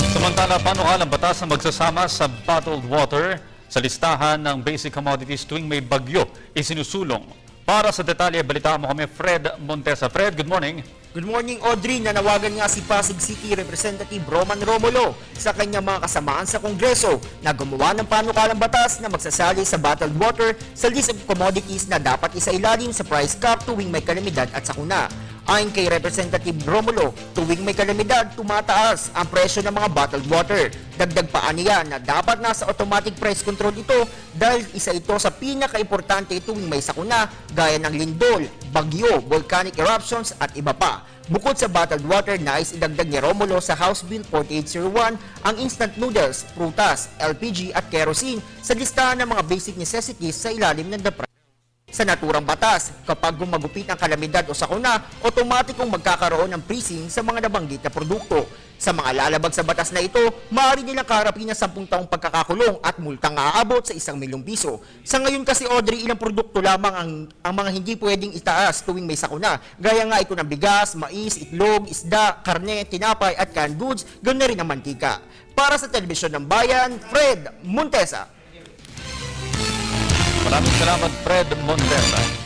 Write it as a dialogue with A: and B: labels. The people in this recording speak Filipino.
A: Samantala, panukalang batas na magsasama sa bottled water sa listahan ng basic commodities tuwing may bagyo isinusulong. Para sa detalye, balitaan mo kami Fred Montesa. Fred, good morning.
B: Good morning, Audrey. Nanawagan nga si Pasig City Representative Roman Romulo sa kanyang mga kasamaan sa Kongreso na gumawa ng panukalang batas na magsasali sa bottled water sa list of commodities na dapat isailalim sa price cap tuwing may kalamidad at sakuna. Ayon kay Representative Romulo, tuwing may kalamidad, tumataas ang presyo ng mga bottled water. Dagdag pa niya na dapat nasa automatic price control ito dahil isa ito sa pinaka-importante tuwing may sakuna gaya ng lindol, bagyo, volcanic eruptions at iba pa. Bukod sa bottled water, nais idagdag ni Romulo sa House Bill 4801 ang instant noodles, prutas, LPG at kerosene sa listahan ng mga basic necessities sa ilalim ng DAPRA. Sa naturang batas, kapag gumagupit ang kalamidad o sakuna, otomatikong magkakaroon ng freezing sa mga nabanggit na produkto. Sa mga lalabag sa batas na ito, maaari nilang kaharapin ng 10 taong pagkakakulong at multang aabot sa 1 milyong piso. Sa ngayon kasi, Audrey, ilang produkto lamang ang mga hindi pwedeng itaas tuwing may sakuna. Gaya nga ito ng bigas, mais, itlog, isda, karne, tinapay at canned goods, ganoon na rin ang mantika. Para sa Telebisyon ng Bayan, Fred Montesa.
A: Maraming salamat, Fred Montesa.